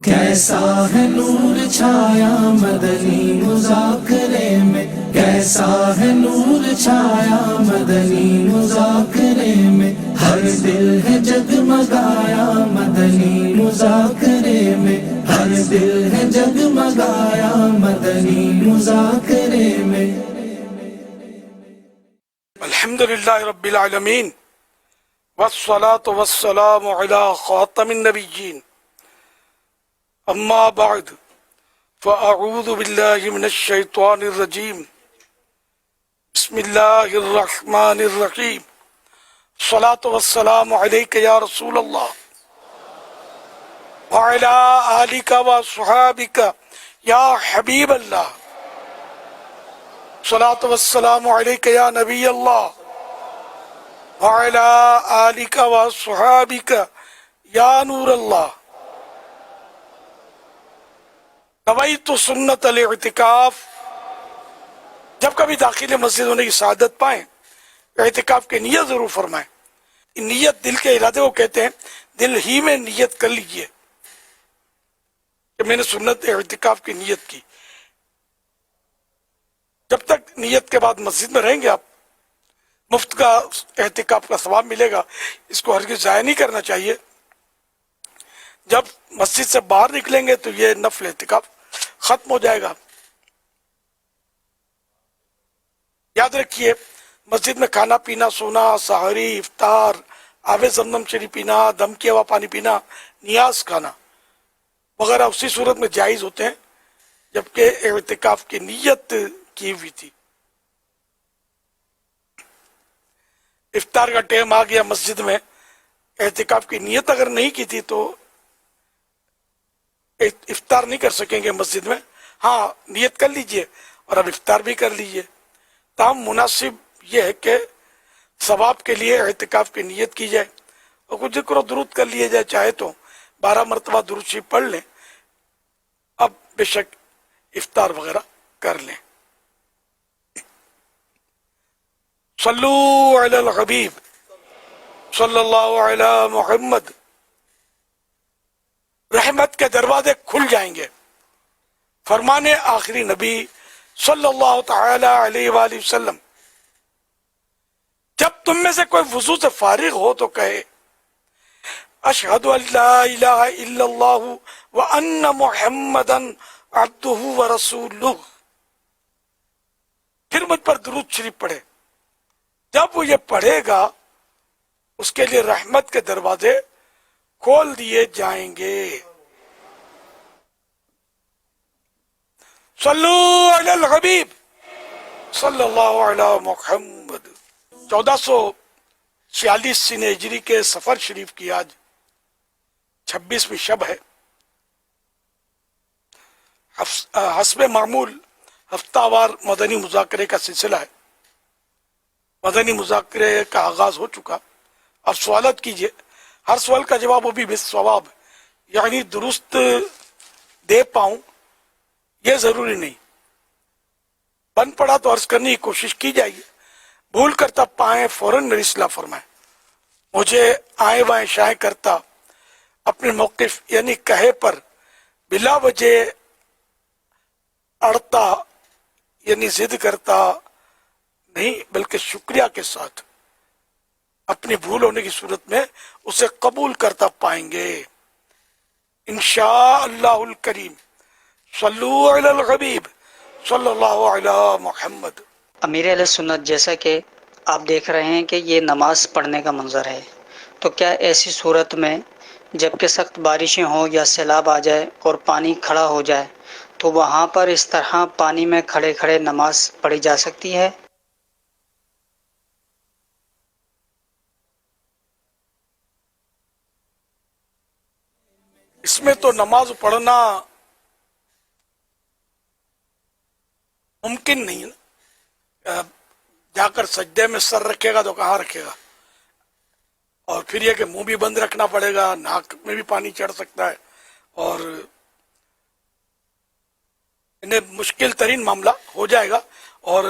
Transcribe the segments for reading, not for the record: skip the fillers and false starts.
کیسا ہے نور چھایا مدنی مذاکرے میں، کیسا ہے نور چھایا مدنی مذاکرے میں، ہر دل ہے جگمگایا مدنی مذاکرے میں، ہر دل ہے جگمگایا مدنی مذاکرے میں۔ الحمدللہ رب العالمین والصلاة والسلام علی خاتم النبیین، اما بعد فاعوذ باللہ من الشیطان الرجیم، بسم اللہ الرحمن الرحیم، الصلاة والسلام علیک یا رسول اللہ وعلی آلک وصحابک یا حبیب اللہ، الصلاة والسلام علیک یا نبی اللہ وعلی آلک وصحابک یا نور اللہ۔ نویت سنت الاعتکاف، جب کبھی داخل مسجد ہونے کی سعادت پائیں اعتکاف کی نیت ضرور فرمائیں۔ نیت دل کے ارادے کو کہتے ہیں، دل ہی میں نیت کر لیجئے کہ میں نے سنت اعتکاف کی نیت کی۔ جب تک نیت کے بعد مسجد میں رہیں گے آپ، مفت کا اعتکاف کا ثواب ملے گا، اس کو ہرگز ضائع نہیں کرنا چاہیے۔ جب مسجد سے باہر نکلیں گے تو یہ نفل اعتکاف ختم ہو جائے گا۔ یاد رکھیے، مسجد میں کھانا پینا، سونا، سحری، افطار، آب زمزم شریف پینا، دم کیا ہوا پانی پینا، نیاز کھانا وغیرہ اسی صورت میں جائز ہوتے ہیں جبکہ اعتکاف کی نیت کی ہوئی تھی۔ افطار کا ٹائم آ گیا، مسجد میں اعتکاف کی نیت اگر نہیں کی تھی تو افطار نہیں کر سکیں گے مسجد میں۔ ہاں، نیت کر لیجئے اور اب افطار بھی کر لیجئے۔ تاہم مناسب یہ ہے کہ ثواب کے لیے اعتکاف کی نیت کی جائے اور کچھ ذکر و درود کر لیے جائے، چاہے تو 12 مرتبہ درود شریف پڑھ لیں، اب بے شک افطار وغیرہ کر لیں۔ صلو علی الحبیب صلی اللہ علی محمد، رحمت کے دروازے کھل جائیں گے۔ فرمان آخری نبی صلی اللہ تعالی علیہ وآلہ وسلم، جب تم میں سے کوئی وضو سے فارغ ہو تو کہے اشہد ان لا الہ الا اللہ وان محمدا عبدہ ورسولہ، پھر مجھ پر درود شریف پڑھے۔ جب وہ یہ پڑھے گا اس کے لیے رحمت کے دروازے کھول دیے جائیں گے۔ صلو علی الحبیب صلی اللہ علی محمد۔ 1446 سنہ ہجری کے سفر شریف کی آج 26ویں شب ہے۔ حسب معمول ہفتہ وار مدنی مذاکرے کا سلسلہ ہے۔ مدنی مذاکرے کا آغاز ہو چکا، اب سوالات کیجئے، ہر سوال کا جواب وہ بھی بالثواب، یعنی درست دے پاؤں یہ ضروری نہیں، بن پڑا تو عرض کرنے کی کوشش کی جائے گی، بھول کرتا پائیں فوراً میری اصلاح فرمائیں۔ مجھے آئیں بائیں شائیں کرتا اپنے موقف یعنی کہے پر بلا وجہ اڑتا یعنی ضد کرتا نہیں، بلکہ شکریہ کے ساتھ اپنی بھول ہونے کی صورت میں اسے قبول کرتا پائیں گے انشاءاللہ الکریم۔ صلو علی الحبیب صلی اللہ علی محمد۔ امیر اہل سنت، جیسا کہ آپ دیکھ رہے ہیں کہ یہ نماز پڑھنے کا منظر ہے، تو کیا ایسی صورت میں جب کہ سخت بارشیں ہوں یا سیلاب آ جائے اور پانی کھڑا ہو جائے تو وہاں پر اس طرح پانی میں کھڑے کھڑے نماز پڑھی جا سکتی ہے؟ اس میں تو نماز پڑھنا ممکن نہیں ہے۔ جا کر سجدے میں سر رکھے گا تو کہاں رکھے گا، اور پھر یہ کہ منہ بھی بند رکھنا پڑے گا، ناک میں بھی پانی چڑھ سکتا ہے، اور انہیں مشکل ترین معاملہ ہو جائے گا۔ اور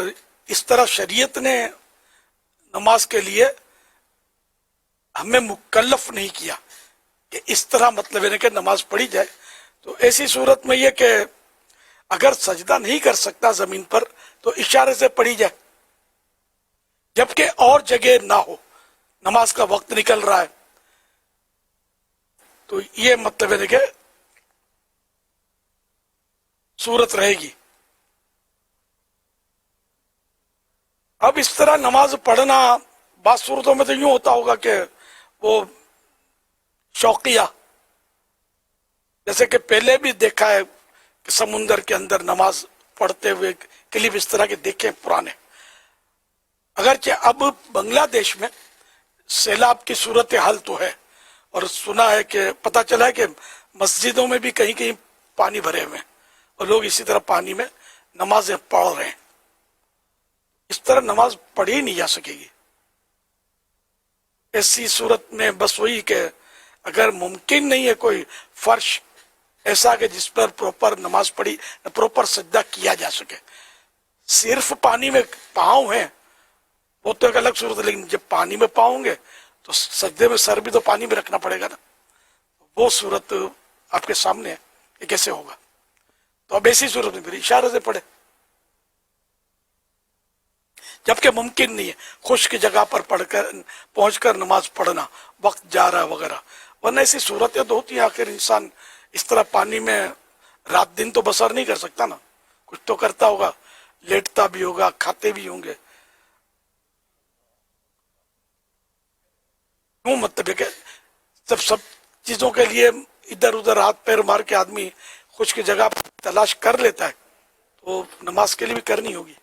اس طرح شریعت نے نماز کے لیے ہمیں مکلف نہیں کیا کہ اس طرح مطلب ہے کہ نماز پڑھی جائے۔ تو تو ایسی صورت میں یہ کہ اگر سجدہ نہیں کر سکتا زمین پر تو اشارے سے پڑھی جائے، جبکہ اور جگہ نہ ہو، نماز کا وقت نکل رہا ہے، تو یہ مطلب ہے کہ صورت رہے گی۔ اب اس طرح نماز پڑھنا بعض صورتوں میں تو یوں ہوتا ہوگا کہ وہ شوقیہ، جیسے کہ پہلے بھی دیکھا ہے کہ سمندر کے اندر نماز پڑھتے ہوئے کلپ اس طرح کے دیکھے پرانے۔ اگرچہ اب بنگلہ دیش میں سیلاب کی صورت حال تو ہے، اور سنا ہے کہ پتہ چلا ہے کہ مسجدوں میں بھی کہیں کہیں پانی بھرے ہوئے ہیں اور لوگ اسی طرح پانی میں نمازیں پڑھ رہے ہیں۔ اس طرح نماز پڑھی نہیں جا سکے گی۔ ایسی صورت میں بس وہی کہ اگر ممکن نہیں ہے کوئی فرش ایسا کہ جس پر پروپر نماز پڑھی، پروپر سجدہ کیا جا سکے، صرف پانی میں پاؤں ہیں وہ تو ایک الگ صورت ہے، لیکن جب پانی میں پاؤں گے تو سجدے میں سر بھی تو پانی میں رکھنا پڑے گا نا، وہ صورت آپ کے سامنے ہے، یہ کیسے ہوگا؟ تو اب ایسی صورت میں پھر اشارے سے پڑھے، جبکہ ممکن نہیں ہے خشک جگہ پر پہنچ کر نماز پڑھنا، وقت جا رہا ہے وغیرہ، ورنہ ایسی صورتیں تو ہوتی ہیں، آخر انسان اس طرح پانی میں رات دن تو بسر نہیں کر سکتا نا، کچھ تو کرتا ہوگا، لیٹتا بھی ہوگا، کھاتے بھی ہوں گے۔ کیوں مطلب ہے کہ جب سب چیزوں کے لیے ادھر ادھر ہاتھ پیر مار کے آدمی خشک جگہ تلاش کر لیتا ہے تو نماز کے لیے بھی کرنی ہوگی۔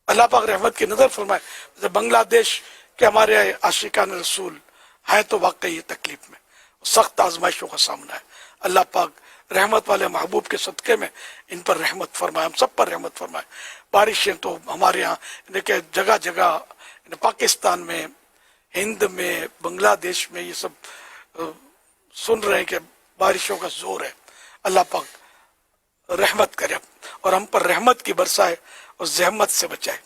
اللہ پاک رحمت کی نظر فرمائے، جیسے بنگلہ دیش کے ہمارے عاشقان رسول ہیں تو واقعی یہ تکلیف میں سخت آزمائشوں کا سامنا ہے۔ اللہ پاک رحمت والے محبوب کے صدقے میں ان پر رحمت فرمائے، ہم سب پر رحمت فرمائے۔ بارشیں تو ہمارے یہاں کہ جگہ جگہ پاکستان میں، ہند میں، بنگلہ دیش میں یہ سب سن رہے ہیں کہ بارشوں کا زور ہے۔ اللہ پاک رحمت کرے اور ہم پر رحمت کی برسائے اور زحمت سے بچائے۔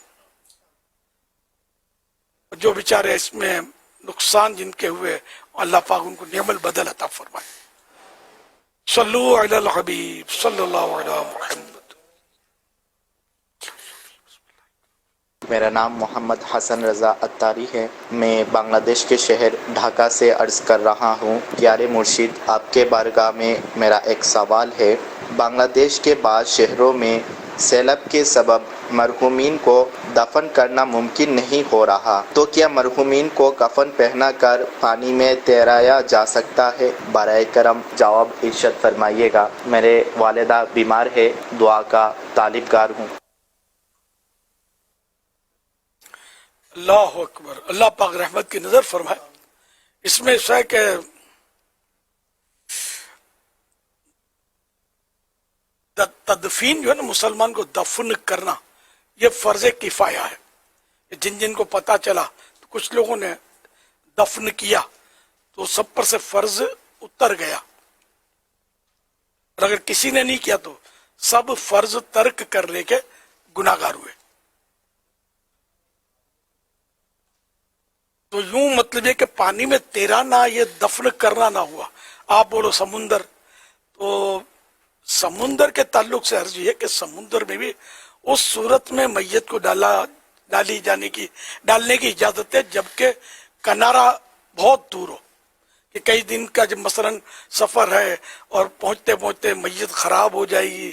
جو بیچارے اس میں نقصان جن کے ہوئے اللہ پاک ان کو نعم البدل عطا فرمائے۔ صلو علی الحبیب صلی اللہ علی محمد۔ میرا نام محمد حسن رضا اتاری ہے، میں بنگلہ دیش کے شہر ڈھاکہ سے عرض کر رہا ہوں۔ پیارے مرشد، آپ کے بارگاہ میں میرا ایک سوال ہے۔ بنگلہ دیش کے بعض شہروں میں سیلاب کے سبب مرحومین کو دفن کرنا ممکن نہیں ہو رہا، تو کیا مرحومین کو کفن پہنا کر پانی میں تیرایا جا سکتا ہے؟ برائے کرم جواب ارشاد فرمائیے گا۔ میرے والدہ بیمار ہے، دعا کا طالب گار ہوں۔ اللہ اکبر، اللہ پاک رحمت کی نظر فرمائے۔ اس میں ہے کہ تدفین جو ہے نا، مسلمان کو دفن کرنا یہ فرض کفایہ ہے۔ جن جن کو پتا چلا تو کچھ لوگوں نے دفن کیا تو سب پر سے فرض اتر گیا، اور اگر کسی نے نہیں کیا تو سب فرض ترک کرنے کے گناہ گار ہوئے۔ تو یوں مطلب یہ کہ پانی میں تیرانا یہ دفن کرنا نہ ہوا۔ آپ بولو سمندر، تو سمندر کے تعلق سے عرض یہ کہ سمندر میں بھی اس صورت میں میت کو ڈالنے کی اجازت ہے جبکہ کنارہ بہت دور ہو، کہ کئی دن کا جب مثلا سفر ہے اور پہنچتے پہنچتے میت خراب ہو جائے گی،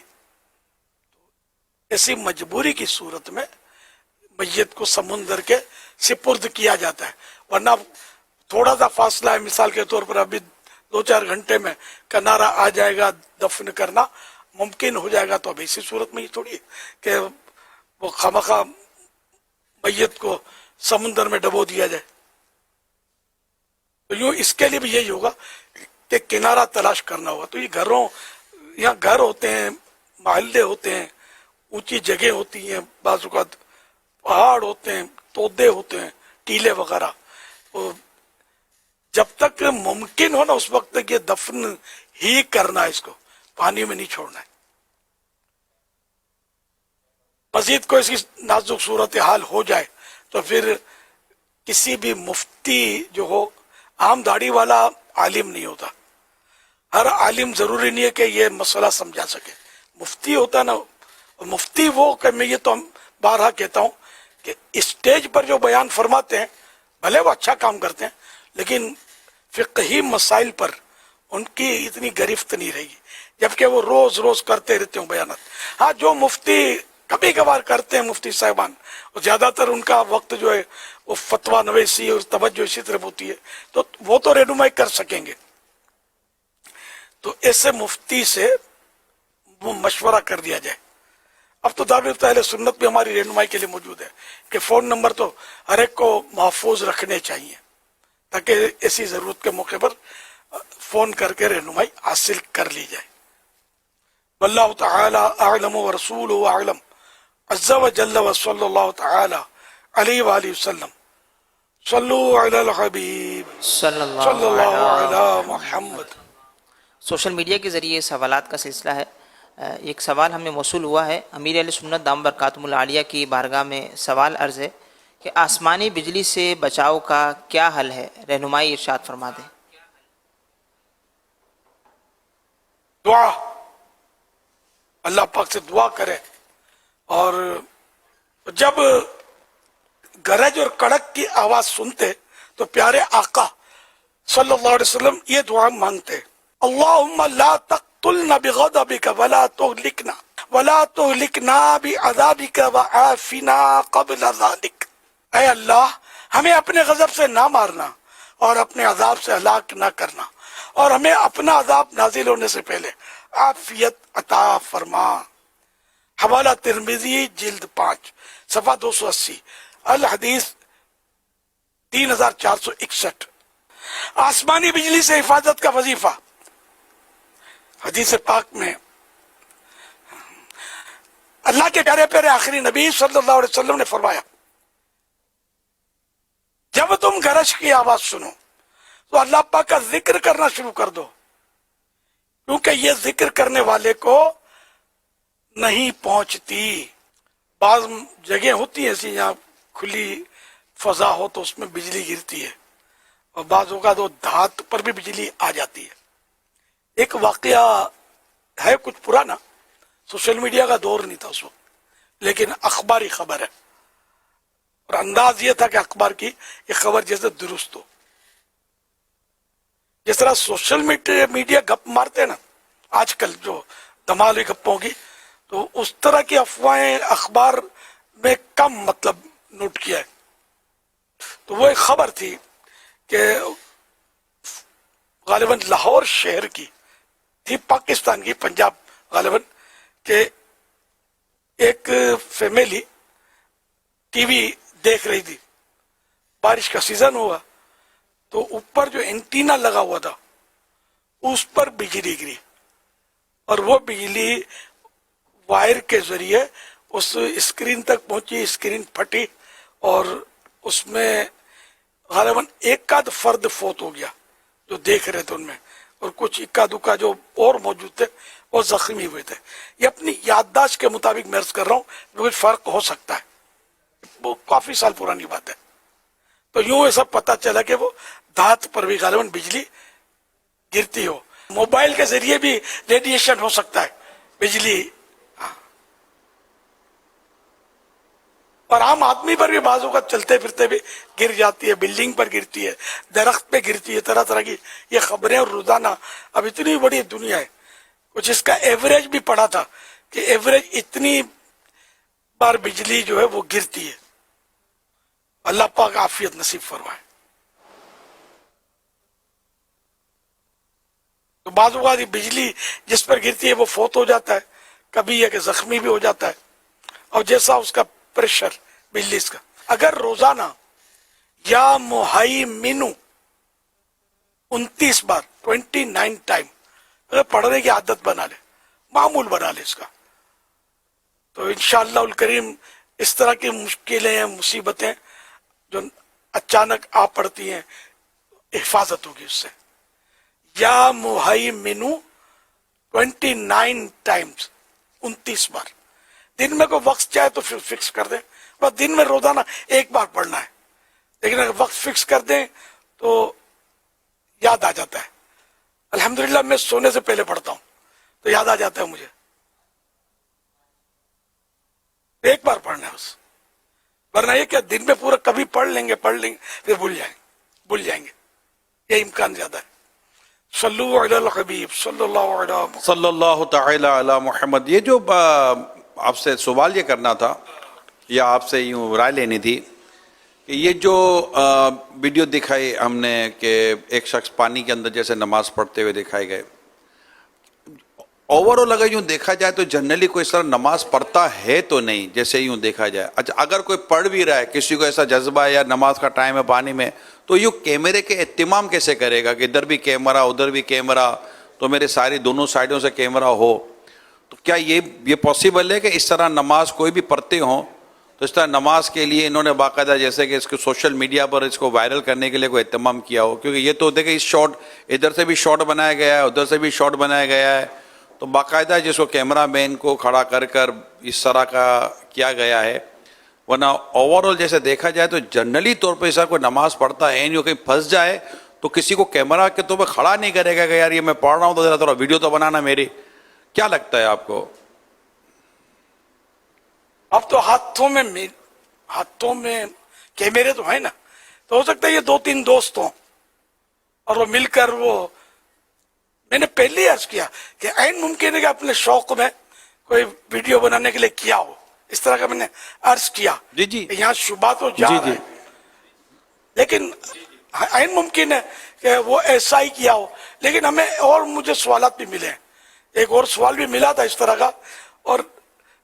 ایسی مجبوری کی صورت میں میت کو سمندر کے سپرد کیا جاتا ہے، ورنہ تھوڑا سا فاصلہ ہے، مثال کے طور پر ابھی 2-4 گھنٹے میں کنارہ آ جائے گا، دفن کرنا ممکن ہو جائے گا، تو اب اسی صورت میں یہ تھوڑی ہے کہ وہ خامخواہ میت کو سمندر میں ڈبو دیا جائے۔ تو یوں اس کے لیے بھی یہی ہوگا کہ کنارہ تلاش کرنا ہوگا۔ تو یہ یہاں گھر ہوتے ہیں، محلے ہوتے ہیں، اونچی جگہ ہوتی ہیں، بعض اوقات پہاڑ ہوتے ہیں، تودے ہوتے ہیں، ٹیلے وغیرہ، تو جب تک ممکن ہو نا اس وقت تک یہ دفن ہی کرنا ہے، اس کو پانی میں نہیں چھوڑنا ہے۔ مزید کوئی ایسی نازک صورتحال ہو جائے تو پھر کسی بھی مفتی جو ہو، عام داڑھی والا عالم نہیں ہوتا، ہر عالم ضروری نہیں ہے کہ یہ مسئلہ سمجھا سکے. مفتی ہوتا نا، مفتی وہ کہ میں یہ تو بارہا کہتا ہوں کہ اسٹیج پر جو بیان فرماتے ہیں بھلے وہ اچھا کام کرتے ہیں، لیکن فقہی مسائل پر ان کی اتنی گرفت نہیں رہے گی، جبکہ وہ روز روز کرتے رہتے ہوں بیانات. ہاں جو مفتی کبھی کبھار کرتے ہیں مفتی صاحبان، زیادہ تر ان کا وقت جو ہے وہ فتویٰ نویسی اور توجہ اسی طرف ہوتی ہے، تو وہ تو رہنمائی کر سکیں گے. تو ایسے مفتی سے وہ مشورہ کر دیا جائے. اب تو دارالعلوم اہل سنت بھی ہماری رہنمائی کے لیے موجود ہے کہ فون نمبر تو ہر ایک کو محفوظ رکھنے چاہیے تاکہ ایسی ضرورت کے موقع پر فون کر کے رہنمائی حاصل کر لی جائے. واللہ تعالی اعلم ورسولہ اعلم عز وجل وصلی اللہ تعالی علیہ وآلہ وسلم. صلو علی الحبیب صلی صلی اللہ اللہ علی محمد. سوشل میڈیا کے ذریعے سوالات کا سلسلہ ہے. ایک سوال ہمیں موصول ہوا ہے. امیر اہل سنت دام برکاتہم العالیہ کی بارگاہ میں سوال عرض ہے کہ آسمانی بجلی سے بچاؤ کا کیا حل ہے؟ رہنمائی ارشاد فرما دیں. دعا، اللہ پاک سے دعا کرے، اور جب گرج اور کڑک کی آواز سنتے تو پیارے آقا صلی اللہ علیہ وسلم یہ دعا مانگتے: اللہم لا تقتلنا بغضبک ولا تہلکنا بعذابک وعافنا قبل ذالک. اے اللہ ہمیں اپنے غضب سے نہ مارنا اور اپنے عذاب سے ہلاک نہ کرنا، اور ہمیں اپنا عذاب نازل ہونے سے پہلے عافیت عطا فرما. حوالہ ترمذی جلد 5 صفحہ 280، الحدیث 3461. آسمانی بجلی سے حفاظت کا وظیفہ. حدیث پاک میں اللہ کے پیارے پیارے آخری نبی صلی اللہ علیہ وسلم نے فرمایا: جب تم گرج کی آواز سنو تو اللہ پاک کا ذکر کرنا شروع کر دو، کیونکہ یہ ذکر کرنے والے کو نہیں پہنچتی. بعض جگہ ہوتی ہیں ایسی جہاں کھلی فضا ہو تو اس میں بجلی گرتی ہے، اور بعض اوقات وہ دھات پر بھی بجلی آ جاتی ہے. ایک واقعہ ہے کچھ پرانا، سوشل میڈیا کا دور نہیں تھا اس وقت، لیکن اخباری خبر ہے، اور انداز یہ تھا کہ اخبار کی یہ خبر جیسے درست ہو. جس طرح سوشل میڈیا گپ مارتے ہیں نا آج کل، جو دماغی گپوں کی، تو اس طرح کی افواہیں اخبار میں کم مطلب نوٹ کیا ہے. تو وہ ایک خبر تھی کہ غالباً لاہور شہر کی تھی، پاکستان کی، پنجاب غالباً، کہ ایک فیملی ٹی وی دیکھ رہی تھی. بارش کا سیزن ہوا تو اوپر جو اینٹینا لگا ہوا تھا اس پر بجلی گری، اور وہ بجلی وائر کے ذریعے اس اسکرین تک پہنچی، اسکرین پھٹی، اور اس میں غالباً ایک آدھ فرد فوت ہو گیا جو دیکھ رہے تھے ان میں، اور کچھ اکا دکا جو اور موجود تھے وہ زخمی ہوئے تھے. یہ اپنی یادداشت کے مطابق میں عرض کر رہا ہوں، کچھ فرق ہو سکتا ہے، وہ کافی سال پرانی بات ہے. تو یوں ایسا پتہ چلا کہ وہ دھات پر بھی غالباً بجلی گرتی ہو. موبائل کے ذریعے بھی ریڈیشن ہو سکتا ہے بجلی، اور عام آدمی پر بھی بعض اوقات چلتے پھرتے بھی گر جاتی ہے، بلڈنگ پر گرتی ہے، درخت پہ گرتی ہے، طرح طرح کی یہ خبریں. اور روزانہ اب اتنی بڑی دنیا ہے، کچھ اس کا ایوریج بھی پڑا تھا کہ ایوریج اتنی بار بجلی جو ہے وہ گرتی ہے. اللہ پاک عافیت نصیب فرمائے. تو بعض اوقات بجلی جس پر گرتی ہے وہ فوت ہو جاتا ہے، کبھی یہ کہ زخمی بھی ہو جاتا ہے، اور جیسا اس کا پریشر بجلی کا. اگر روزانہ یا مہیمنو 29 بار 29 ٹائم اگر پڑھنے کی عادت بنا لے، معمول بنا لے اس کا، تو انشاءاللہ الکریم اس طرح کی مشکلیں مصیبتیں جو اچانک آ پڑتی ہیں حفاظت ہوگی اس سے. یا مہیمنو 29 ٹائمز 29 بار. دن میں کوئی وقت چاہے تو پھر فکس کر دیں، بس دن میں روزانہ ایک بار پڑھنا ہے، لیکن اگر وقت فکس کر دیں تو یاد آ جاتا ہے. الحمدللہ میں سونے سے پہلے پڑھتا ہوں تو یاد آ جاتا ہے مجھے. ایک بار پڑھنا ہے بس، ورنہ یہ کہ دن میں پورا کبھی پڑھ لیں گے پھر بھول جائیں گے. یہ امکان زیادہ ہے. صلو علی الحبیب صلی اللہ علیہ وسلم. صلی اللہ تعالی علی محمد. یہ جو آپ سے سوال یہ کرنا تھا یا آپ سے یوں رائے لینی تھی کہ یہ جو ویڈیو دکھائی ہم نے کہ ایک شخص پانی کے اندر جیسے نماز پڑھتے ہوئے دکھائے گئے، اوور آل اگر یوں دیکھا جائے تو جنرلی کوئی اس طرح نماز پڑھتا ہے تو نہیں جیسے یوں دیکھا جائے. اچھا اگر کوئی پڑھ بھی رہا ہے، کسی کو ایسا جذبہ ہے یا نماز کا ٹائم ہے پانی میں، تو یوں کیمرے کے اہتمام کیسے کرے گا کہ ادھر بھی کیمرہ ادھر بھی کیمرہ، تو میرے ساری دونوں سائڈوں سے کیمرہ ہو؟ تو کیا یہ پاسبل ہے کہ اس طرح نماز کوئی بھی پڑھتے ہوں تو اس طرح نماز کے لیے انہوں نے باقاعدہ جیسے کہ اس کو سوشل میڈیا پر اس کو وائرل کرنے کے لیے کوئی اہتمام کیا ہو؟ کیونکہ یہ تو دیکھیں اس شارٹ ادھر سے بھی شارٹ بنایا گیا ہے ادھر سے بھی شارٹ بنایا گیا ہے، تو باقاعدہ جس کو کیمرہ مین کو کھڑا کر اس طرح کا کیا گیا ہے. ورنہ اوور آل جیسے دیکھا جائے تو جنرلی طور پہ ایسا کوئی نماز پڑھتا ہے نہیں، کہیں پھنس جائے تو کسی کو کیمرہ کے طور پہ کھڑا نہیں کرے گا کہ یار یہ میں پڑھ رہا ہوں تو ذرا تھوڑا ویڈیو تو بنانا میری. کیا لگتا ہے آپ کو؟ اب تو ہاتھوں میں کیمرے تو ہیں نا، تو ہو سکتا ہے یہ 2-3 دوست ہوں اور وہ مل کر میں نے پہلے ہی عرض کیا کہ عین ممکن ہے کہ اپنے شوق میں کوئی ویڈیو بنانے کے لیے کیا ہو، اس طرح کا میں نے عرض کیا. جی کہ یہاں شبہ تو جا رہا ہے، لیکن عین ممکن ہے کہ وہ ایسا ہی کیا ہو. لیکن اور مجھے سوالات بھی ملے ہیں. ایک اور سوال بھی ملا تھا اس طرح کا، اور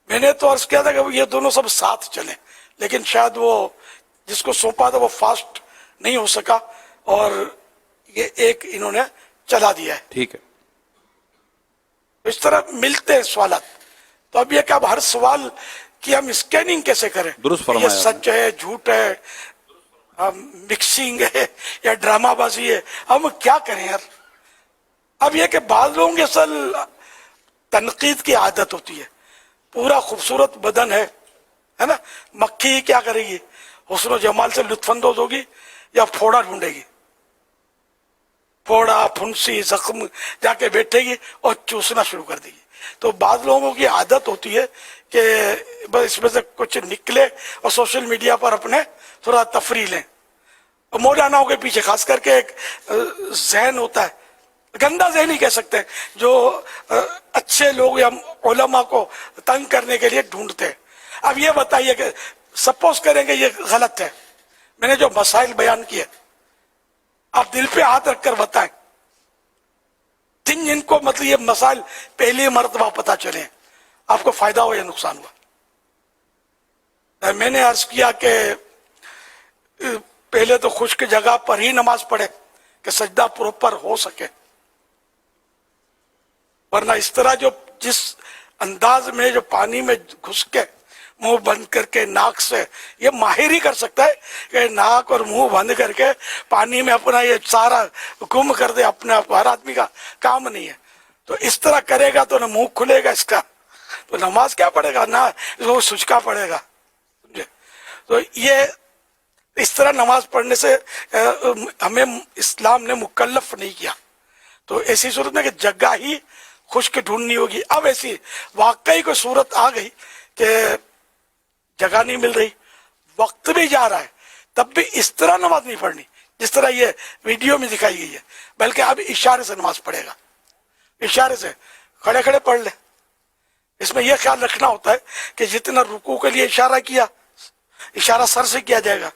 میں نے تو عرض کیا تھا کہ یہ دونوں سب ساتھ چلیں، لیکن شاید وہ جس کو سونپا تھا وہ فاسٹ نہیں ہو سکا اور یہ ایک انہوں نے چلا دیا ہے. ٹھیک ہے، اس طرح ملتے ہیں سوالات. تو اب یہ کہ اب ہر سوال کی ہم اسکیننگ کیسے کریں؟ درست فرمایا. یہ سچ ہے، جھوٹ ہے، مکسنگ ہے یا ڈرامہ بازی ہے، ہم کیا کریں یار؟ اب یہ کہ بعض لوگوں کی اصل تنقید کی عادت ہوتی ہے. پورا خوبصورت بدن ہے نا، مکھی کیا کرے گی؟ حسن و جمال سے لطف اندوز ہوگی یا پھوڑا ڈھونڈے گی؟ پھوڑا، پھنسی، زخم جا کے بیٹھے گی اور چوسنا شروع کر دے گی. تو بعض لوگوں کی عادت ہوتی ہے کہ بس اس میں سے کچھ نکلے اور سوشل میڈیا پر اپنے تھوڑا تفریح لیں. اور مولاناؤں کے پیچھے خاص کر کے ایک ذہن ہوتا ہے، گندا ذہن ہی کہہ سکتے ہیں، جو اچھے لوگ یا علماء کو تنگ کرنے کے لیے ڈھونڈتے ہیں. اب یہ بتائیے کہ سپوز کریں کہ یہ غلط ہے، میں نے جو مسائل بیان کیے آپ دل پہ ہاتھ رکھ کر بتائیں، جن کو مطلب یہ مسائل پہلی مرتبہ پتہ چلے، آپ کو فائدہ ہو یا نقصان ہوا؟ میں نے عرض کیا کہ پہلے تو خشک جگہ پر ہی نماز پڑھے کہ سجدہ پراپر ہو سکے، ورنہ اس طرح جس انداز میں جو پانی میں گھس کے منہ بند کر کے ناک سے، یہ ماہر ہی کر سکتا ہے کہ ناک اور منہ بند کر کے پانی میں اپنا یہ سارا گم کر دے اپنے آپ کو. ہر آدمی کا کام نہیں ہے. تو اس طرح کرے گا تو نہ منہ کھلے گا اس کا، تو نماز کیا پڑھے گا، نہ وہ سچکا پڑے گا. تو یہ اس طرح نماز پڑھنے سے ہمیں اسلام نے مکلف نہیں کیا. تو ایسی صورت میں کہ جگہ ہی خشک ڈھونڈنی ہوگی. اب ایسی واقعی کوئی صورت آ گئی کہ جگہ نہیں مل رہی، وقت بھی جا رہا ہے، تب بھی اس طرح نماز نہیں پڑھنی جس طرح یہ ویڈیو میں دکھائی گئی ہے، بلکہ اب اشارے سے نماز پڑھے گا. اشارے سے کھڑے کھڑے پڑھ لے. اس میں یہ خیال رکھنا ہوتا ہے کہ جتنا رکوع کے لیے اشارہ کیا، اشارہ سر سے کیا جائے گا.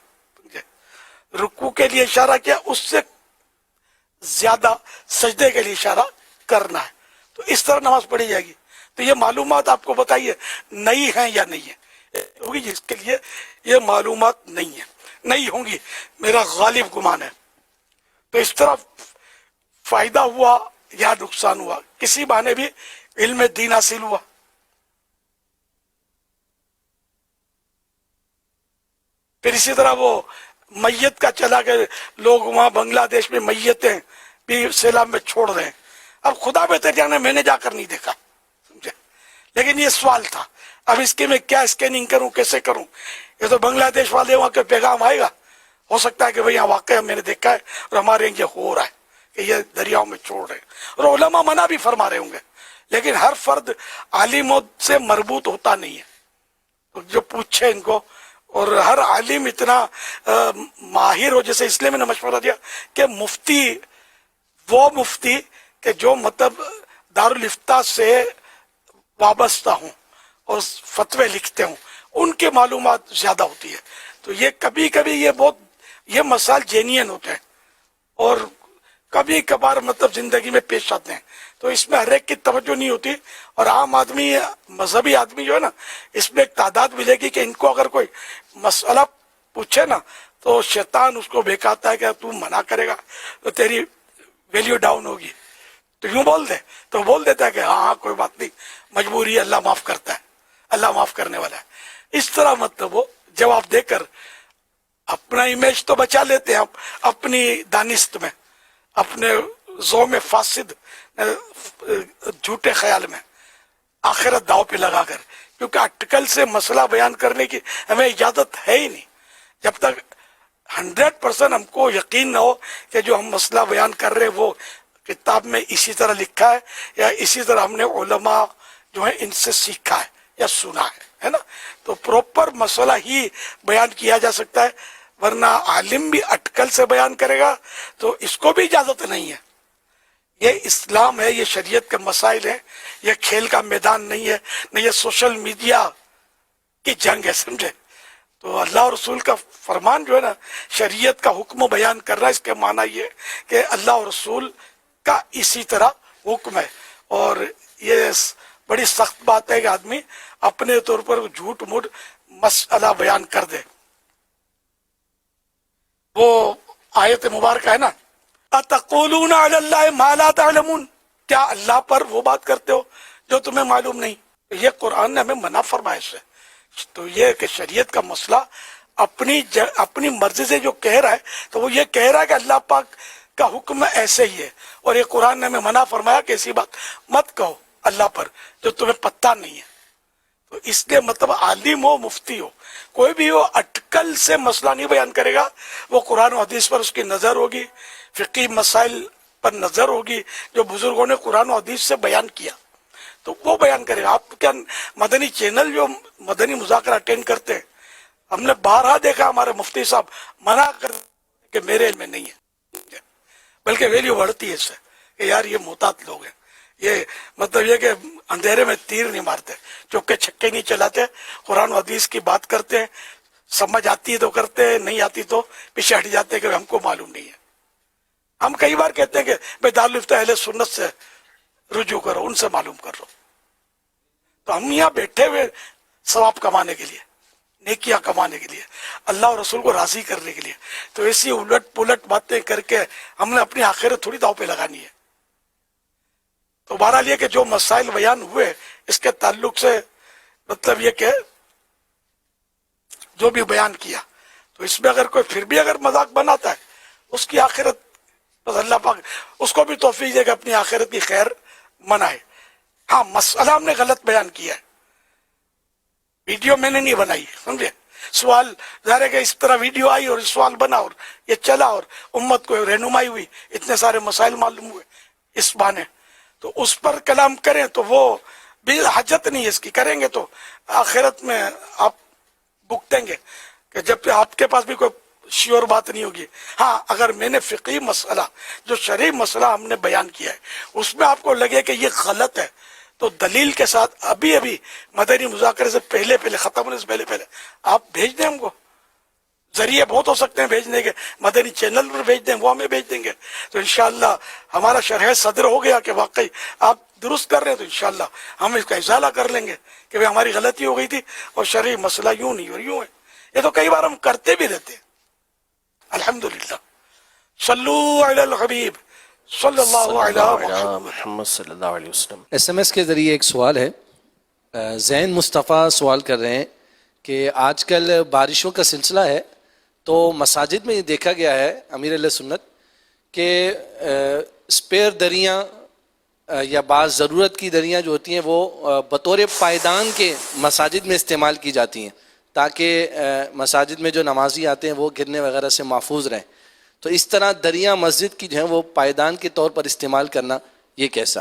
رکوع کے لیے اشارہ کیا، اس سے زیادہ سجدے کے لیے اشارہ کرنا ہے. تو اس طرح نماز پڑھی جائے گی. تو یہ معلومات آپ کو بتائیے نئی ہیں یا نہیں ہے؟ ہوگی جس کے لیے یہ معلومات نہیں ہے، نہیں ہوں گی، میرا غالب گمان ہے. تو اس طرح فائدہ ہوا یا نقصان ہوا، کسی بہانے بھی علم دین حاصل ہوا. پھر اسی طرح وہ میت کا چلا کہ لوگ وہاں بنگلہ دیش میں میتیں بھی سیلاب میں چھوڑ رہے ہیں. اب خدا بہتر جانے، میں نے جا کر نہیں دیکھا، سمجھے، لیکن یہ سوال تھا. اب اس کے میں کیا اسکیننگ کروں، کیسے کروں؟ یہ تو بنگلہ دیش والے وہاں کے پیغام آئے گا، ہو سکتا ہے کہ بھئی یہاں واقعہ میں نے دیکھا ہے اور ہمارے یہ ہو رہا ہے کہ یہ دریاؤں میں چھوڑ رہے ہیں، اور علماء منع بھی فرما رہے ہوں گے، لیکن ہر فرد عالموں سے مربوط ہوتا نہیں ہے. تو جو پوچھے ان کو، اور ہر عالم اتنا ماہر ہو، جیسے اس لیے میں نے مشورہ دیا کہ مفتی، وہ مفتی کہ جو مطلب دارالفتہ سے وابستہ ہوں اور فتوے لکھتے ہوں، ان کے معلومات زیادہ ہوتی ہے. تو یہ کبھی کبھی یہ مسائل جینین ہوتے ہیں اور کبھی کبھار مطلب زندگی میں پیش آتے ہیں، تو اس میں ہر ایک کی توجہ نہیں ہوتی. اور عام آدمی، مذہبی آدمی جو ہے نا، اس میں ایک تعداد ملے گی کہ ان کو اگر کوئی مسئلہ پوچھے نا تو شیطان اس کو بہکاتا ہے کہ تو منع کرے گا تو تیری ویلیو ڈاؤن ہوگی، تو یوں بول دے، تو بول دیتا ہے کہ ہاں کوئی بات نہیں، مجبوری ہے، اللہ معاف کرتا ہے، اللہ معاف کرنے والا ہے. اس طرح مطلب وہ جواب دے کر اپنا امیج تو بچا لیتے ہیں اپنی دانست میں، اپنے ذوق میں فاسد جھوٹے خیال میں، آخرت داؤ پہ لگا کر، کیونکہ اٹکل سے مسئلہ بیان کرنے کی ہمیں اجازت ہے ہی نہیں جب تک 100% ہم کو یقین نہ ہو کہ جو ہم مسئلہ بیان کر رہے وہ کتاب میں اسی طرح لکھا ہے یا اسی طرح ہم نے علماء جو ہے ان سے سیکھا ہے یا سنا ہے نا. تو پروپر مسئلہ ہی بیان کیا جا سکتا ہے، ورنہ عالم بھی اٹکل سے بیان کرے گا تو اس کو بھی اجازت نہیں ہے. یہ اسلام ہے، یہ شریعت کے مسائل ہیں، یہ کھیل کا میدان نہیں ہے، نہ یہ سوشل میڈیا کی جنگ ہے، سمجھے. تو اللہ اور رسول کا فرمان جو ہے نا، شریعت کا حکم بیان کر رہا ہے، اس کے معنی یہ کہ اللہ اور رسول کا اسی طرح حکم ہے. اور یہ بڑی سخت بات ہے کہ آدمی اپنے طور پر جھوٹ موٹ مسئلہ بیان کر دے. وہ آیت مبارکہ ہے نا، اتقولون علی اللہ ما لا تعلمون، کیا اللہ پر وہ بات کرتے ہو جو تمہیں معلوم نہیں. یہ قرآن نے ہمیں منع فرمایا سے. تو یہ کہ شریعت کا مسئلہ اپنی مرضی سے جو کہہ رہا ہے تو وہ یہ کہہ رہا ہے کہ اللہ پاک کا حکم ایسے ہی ہے، اور یہ قرآن نے ہمیں منع فرمایا کہ ایسی بات مت کہو اللہ پر جو تمہیں پتہ نہیں ہے. تو اس لیے مطلب عالم ہو، مفتی ہو، کوئی بھی ہو، اٹکل سے مسئلہ نہیں بیان کرے گا. وہ قرآن و حدیث پر اس کی نظر ہوگی، فقہی مسائل پر نظر ہوگی جو بزرگوں نے قرآن و حدیث سے بیان کیا تو وہ بیان کرے گا. آپ کیا مدنی چینل جو مدنی مذاکرہ اٹینڈ کرتے ہیں، ہم نے بارہا دیکھا ہمارے مفتی صاحب منع کر کہ میرے علم میں نہیں ہے، بلکہ ویلیو بڑھتی ہے اس سے کہ یار یہ محتاط لوگ ہیں، یہ مطلب یہ کہ اندھیرے میں تیر نہیں مارتے، چوکے چھکے نہیں چلاتے، قرآن و حدیث کی بات کرتے ہیں، سمجھ آتی ہے تو کرتے ہیں، نہیں آتی تو پیچھے ہٹ جاتے ہیں کہ ہم کو معلوم نہیں ہے. ہم کئی بار کہتے ہیں کہ بھائی دارالفتہ اہل سنت سے رجوع کرو، ان سے معلوم کرو. تو ہم یہاں بیٹھے ہوئے ثواب کمانے کے لیے، نیکیاں کمانے کے لیے، اللہ اور رسول کو راضی کرنے کے لیے. تو ایسی الٹ پلٹ باتیں کر کے ہم نے اپنی آخرت تھوڑی داؤ پہ لگانی ہے. تو بہرحال یہ کہ جو مسائل بیان ہوئے اس کے تعلق سے مطلب یہ کہ جو بھی بیان کیا تو اس میں اگر کوئی پھر بھی اگر مذاق بناتا ہے اس کی آخرت بس اللہ پاک اس کو بھی توفیق دے کہ اپنی آخرت کی خیر منائے. ہاں مسئلہ ہم نے غلط بیان کیا ہے، ویڈیو میں نے نہیں بنائی، سمجھے. سوال ظاہر ہے کہ اس طرح ویڈیو آئی اور سوال بنا اور یہ چلا اور امت کو رہنمائی ہوئی، اتنے سارے مسائل معلوم ہوئے اس بہانے. تو اس پر کلام کریں تو وہ بھی حاجت نہیں ہے اس کی، کریں گے تو آخرت میں آپ بھگتیں گے کہ جب آپ کے پاس بھی کوئی شیور بات نہیں ہوگی. ہاں اگر میں نے فقہی مسئلہ جو شرعی مسئلہ ہم نے بیان کیا ہے اس میں آپ کو لگے کہ یہ غلط ہے تو دلیل کے ساتھ ابھی مدنی مذاکرے سے پہلے ختم ہونے سے پہلے آپ بھیج دیں ہم کو. ذریعے بہت ہو سکتے ہیں بھیجنے کے، مدنی چینل پر بھیج دیں، وہ ہمیں بھیج دیں گے تو انشاءاللہ ہمارا شرح صدر ہو گیا کہ واقعی آپ درست کر رہے ہیں، تو انشاءاللہ ہم اس کا ازالہ کر لیں گے کہ ہماری غلطی ہو گئی تھی اور شرعی مسئلہ یوں نہیں اور یوں ہے. یہ تو کئی بار ہم کرتے بھی رہتے ہیں. الحمدللہ. صلو علی الحبیب صلی اللہ علیہ محمد صلی اللہ علیہ وسلم. ایس ایم ایس کے ذریعے ایک سوال ہے. زین مصطفیٰ سوال کر رہے ہیں کہ آج کل بارشوں کا سلسلہ ہے تو مساجد میں یہ دیکھا گیا ہے امیر علیہ سنت کہ اسپیئر دریاں یا بعض ضرورت کی دریاں جو ہوتی ہیں وہ بطور پائیدان کے مساجد میں استعمال کی جاتی ہیں تاکہ مساجد میں جو نمازی آتے ہیں وہ گرنے وغیرہ سے محفوظ رہیں. تو اس طرح دریا مسجد کی جو ہے وہ پائیدان کے طور پر استعمال کرنا یہ کیسا؟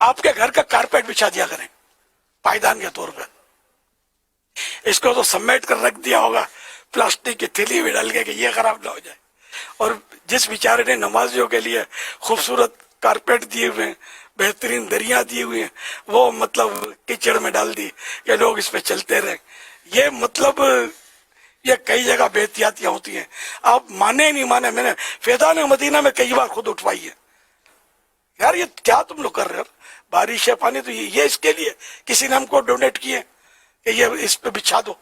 آپ کے گھر کا کارپیٹ بچھا دیا کریں پائیدان کے طور پر. اس کو تو سمیٹ کر رکھ دیا ہوگا پلاسٹک کی تھیلی میں ڈال کے کہ یہ خراب نہ ہو جائے. اور جس بیچارے نے نمازیوں کے لیے خوبصورت کارپیٹ دیے ہوئے ہیں, بہترین دریا دیے ہوئے ہیں, وہ مطلب کیچڑ میں ڈال دی کہ لوگ اس پہ چلتے رہیں. یہ مطلب یہ کئی جگہ بے احتیاطیاں ہوتی ہیں. آپ مانے نہیں مانے, میں نے فیضان مدینہ میں کئی بار خود اٹھوائی ہے. یار یہ کیا تم لوگ کر رہے ہو؟ بارش ہے, پانی, تو یہ اس کے لیے کسی نے ہم کو ڈونیٹ کیے کہ یہ اس پہ بچھا دو.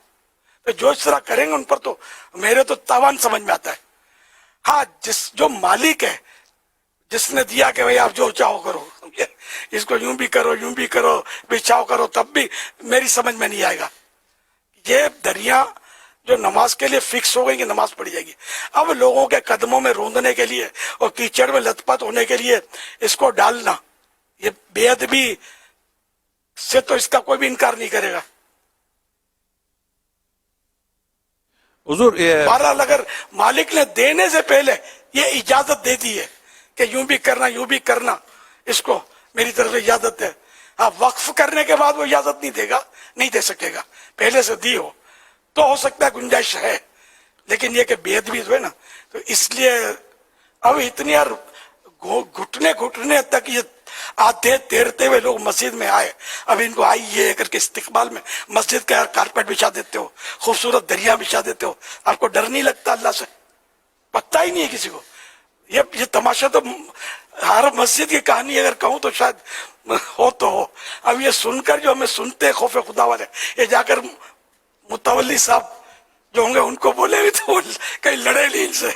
تو جو اس طرح کریں گے ان پر تو میرے تو تاوان سمجھ میں آتا ہے. ہاں, جو مالک ہے, جس نے دیا کہ بھائی آپ جو چاہو کرو, اس کو یوں بھی کرو یوں بھی کرو, بچھاؤ کرو, تب بھی میری سمجھ میں نہیں آئے گا. یہ دریا جو نماز کے لیے فکس ہو گئی کہ نماز پڑھی جائے گی, اب لوگوں کے قدموں میں روندنے کے لیے اور کیچڑ میں لت پت ہونے کے لیے اس کو ڈالنا, یہ بے ادبی سے تو اس کا کوئی بھی انکار نہیں کرے گا. حضور بہرحال اگر مالک نے دینے سے پہلے یہ اجازت دے دی ہے کہ یوں بھی کرنا یوں بھی کرنا, اس کو میری طرف سے اجازت ہے. ہاں, وقف کرنے کے بعد وہ اجازت نہیں دے گا, نہیں دے سکے گا. پہلے سے دی ہو تو ہو سکتا ہے گنجائش ہے, لیکن یہ کہ بے ادبی ہوئے نا, تو اس لیے اب اتنی یار گھٹنے تک یہ آتے تیرتے ہوئے لوگ مسجد میں آئے. اب ان کو آئیے کر کے استقبال میں مسجد کا کارپیٹ بچھا دیتے ہو, خوبصورت دریا بچھا دیتے ہو. آپ کو ڈر نہیں لگتا اللہ سے؟ پتہ ہی نہیں ہے کسی کو. یہ تماشا تو ہر مسجد کی کہانی اگر کہوں تو شاید ہو تو ہو. اب یہ سن کر جو ہمیں سنتے خوف خدا والے, یہ جا کر متولی صاحب جو ہوں گے ان کو بولے بھی تو کہیں لڑے نہیں ان سے.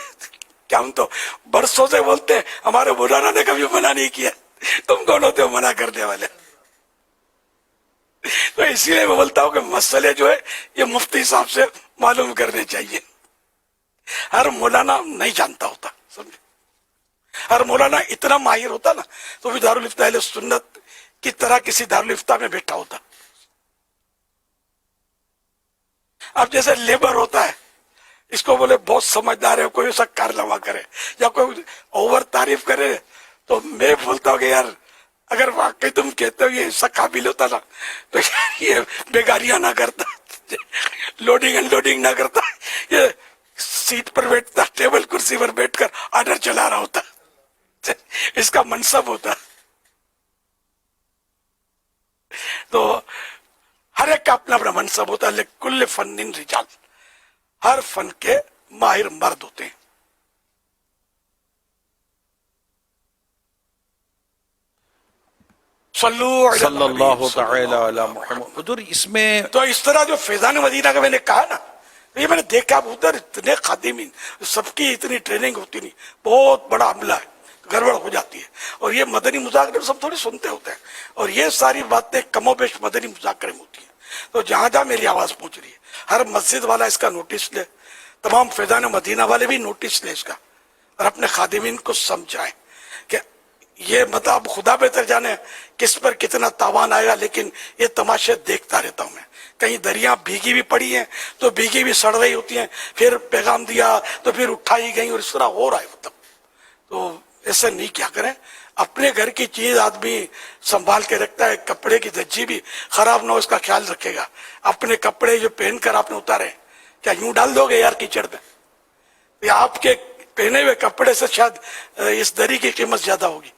کیا ہم تو برسوں سے بولتے ہیں, ہمارے مولانا نے کبھی منع نہیں کیا, تم کون ہوتے ہو منع کرنے والے؟ تو اسی لیے میں بولتا ہوں کہ مسئلے جو ہے یہ مفتی صاحب سے معلوم کرنے چاہیے. ہر مولانا نہیں جانتا ہوتا, سمجھے, ہر مولانا اتنا ماہر ہوتا نا تو بھی دارالفتہ اہل سنت کی طرح کسی دارالفتہ میں بیٹھا ہوتا. اب جیسے لیبر ہوتا ہے, اس کو بولے بہت سمجھدار ہے, کوئی ایسا کارنامہ کرے یا کوئی اوور تعریف کرے, تو میں بولتا ہوں کہ یار اگر واقعی تم کہتے ہو یہ ایسا قابل ہوتا نا تو یہ بیگاریاں نہ کرتا, لوڈنگ ان لوڈنگ نہ کرتا, یہ سیٹ پر بیٹھتا, ٹیبل کرسی پر بیٹھ کر آرڈر چلا رہا ہوتا. اس کا منصب ہوتا. تو ہر ایک کا اپنا اپنا منصب ہوتا ہے. لکل فن رجال, ہر فن کے ماہر مرد ہوتے ہیں. صلی اللہ تعالی علی محمد. حضور اس میں تو اس طرح جو فیضان مدینہ کا میں نے کہا نا, یہ میں نے دیکھا ادھر اتنے خادمین, سب کی اتنی ٹریننگ ہوتی نہیں, بہت بڑا عملہ ہے, گڑبڑ ہو جاتی ہے. اور یہ مدنی مذاکرے سب تھوڑی سنتے ہوتے ہیں, اور یہ ساری باتیں کم و بیش مدنی مذاکرے میں ہوتی ہیں. تو جہاں جہاں میری آواز پہنچ رہی ہے, ہر مسجد والا اس کا نوٹس لے, تمام فیضان مدینہ والے بھی نوٹس لیں اس کا, اور اپنے خادمین کو سمجھائیں کہ یہ مطلب خدا بہتر جانے کس پر کتنا تاوان آئے گا, لیکن یہ تماشے دیکھتا رہتا ہوں میں. کہیں دریا بھیگی بھی پڑی ہیں تو بھیگی بھی سڑ رہی ہوتی ہیں, پھر پیغام دیا تو پھر اٹھائی گئی, اور اس طرح ہو رہا ہے. مطلب تو ایسا نہیں کیا کریں. اپنے گھر کی چیز آدمی سنبھال کے رکھتا ہے, کپڑے کی دجی بھی خراب نہ ہو اس کا خیال رکھے گا. اپنے کپڑے جو پہن کر آپ نے اتارے کیا یوں ڈال دو گے یار کیچڑ میں؟ آپ کے پہنے ہوئے کپڑے سے شاید اس دری کی قیمت زیادہ ہوگی.